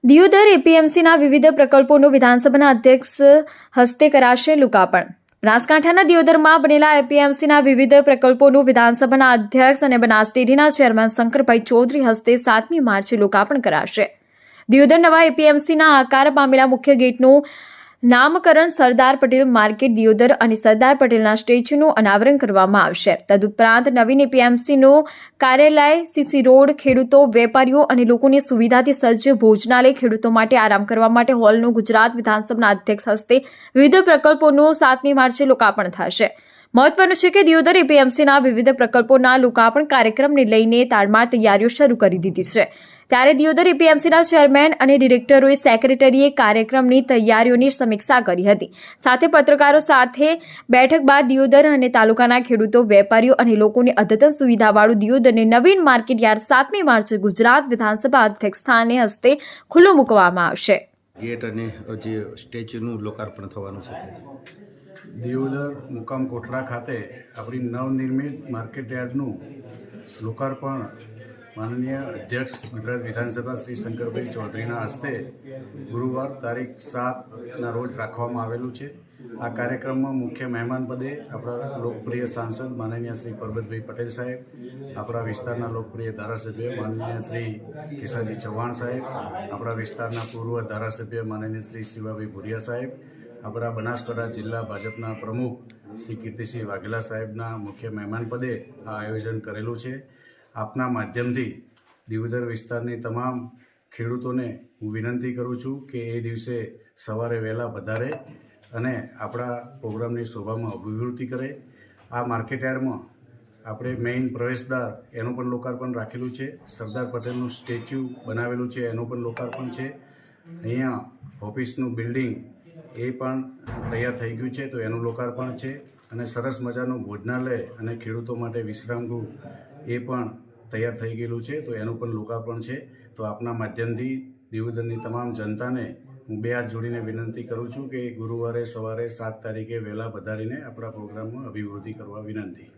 દિયોદર એપીએમસીના વિવિધ પ્રકલ્પોનું વિધાનસભાના અધ્યક્ષ હસ્તે કરાશે લોકાર્પણ. બનાસકાંઠાના દિયોદરમાં બનેલા એપીએમસીના વિવિધ પ્રકલ્પોનું વિધાનસભાના અધ્યક્ષ અને બનાસ ડેરીના ચેરમેન શંકરભાઈ ચૌધરી હસ્તે 7મી માર્ચે લોકાર્પણ કરાશે. દિયોદર નવા એપીએમસીના આકાર પામેલા મુખ્ય ગેટનું નામકરણ સરદાર પટેલ માર્કેટ દિયોદર અને સરદાર પટેલના સ્ટેચ્યુનું અનાવરણ કરવામાં આવશે. તદુપરાંત નવીન એપીએમસીનું કાર્યાલય, સીસી રોડ, ખેડૂતો, વેપારીઓ અને લોકોની સુવિધાથી સજ્જ ભોજનાલય, ખેડૂતો માટે આરામ કરવા માટે હોલનું ગુજરાત વિધાનસભાના અધ્યક્ષ હસ્તે વિવિધ પ્રકલ્પોનું 7મી માર્ચે લોકાર્પણ થશે. મહત્વનું છે કે દિયોદર એપીએમસીના વિવિધ પ્રકલ્પોના લોકાર્પણ કાર્યક્રમને લઈને તાડમાર તૈયારીઓ શરૂ કરી દીધી છે. ત્યારે દિયોદર એપીએમસીના ચેરમેન અને ડિરેક્ટરોએ સેક્રેટરીએ કાર્યક્રમની તૈયારીઓની સમીક્ષા કરી હતી. સાથે પત્રકારો સાથે બેઠક બાદ દિયોદર અને તાલુકાના ખેડૂતો, વેપારીઓ અને લોકોની અદ્યતન સુવિધાવાળું દિયોદરને નવીન માર્કેટ યાર્ડ 7મી માર્ચે ગુજરાત વિધાનસભા અધ્યક્ષ સ્થાને હસ્તે ખુલ્લું મૂકવામાં આવશે. ગેટ અને જે સ્ટેચ્યુનું લોકાર્પણ થવાનું છે. દિયોદર મુકામ કોટડા ખાતે આપણી નવનિર્મિત માર્કેટ યાર્ડનું લોકાર્પણ માનનીય અધ્યક્ષ ગુજરાત વિધાનસભા શ્રી શંકરભાઈ ચૌધરીના હસ્તે ગુરુવાર તારીખ 7ના રોજ રાખવામાં આવેલું છે. આ કાર્યક્રમમાં મુખ્ય મહેમાન પદે આપણા લોકપ્રિય સાંસદ માનનીય શ્રી પરબતભાઈ પટેલ સાહેબ, આપણા વિસ્તારના લોકપ્રિય ધારાસભ્ય માનનીય શ્રી કેસાજી ચૌહાણ સાહેબ, આપણા વિસ્તારના પૂર્વ ધારાસભ્ય માનનીય શ્રી શિવાભાઈ ભુરિયા સાહેબ, આપણા બનાસકાંઠા જિલ્લા ભાજપના પ્રમુખ શ્રી કીર્તિસિંહ વાઘેલા સાહેબના મુખ્ય મહેમાન પદે આ આયોજન કરેલું છે. આપના માધ્યમથી દિયોદર વિસ્તારની તમામ ખેડૂતોને હું વિનંતી કરું છું કે એ દિવસે સવારે વહેલા વધારે અને આપણા પ્રોગ્રામની શોભામાં અભિવૃદ્ધિ કરે. આ માર્કેટ યાર્ડમાં આપણે મેઇન પ્રવેશદ્વાર એનું પણ લોકાર્પણ રાખેલું છે. સરદાર પટેલનું સ્ટેચ્યુ બનાવેલું છે એનું પણ લોકાર્પણ છે. અહીંયા ઓફિસનું બિલ્ડિંગ એ પણ તૈયાર થઈ ગયું છે તો એનું લોકાર્પણ છે. અને સરસ મજાનું ભોજનાલય અને ખેડૂતો માટે વિશ્રામગૃહ એ પણ તૈયાર થઈ ગયેલું છે તો એનું પણ લોકાર્પણ છે. તો આપના માધ્યમથી દિયોદરની તમામ જનતાને હું 2 હાથ જોડીને વિનંતી કરું છું કે ગુરુવારે સવારે 7 તારીખે વહેલા વધારીને આપણા પ્રોગ્રામમાં અભિવૃદ્ધિ કરવા વિનંતી.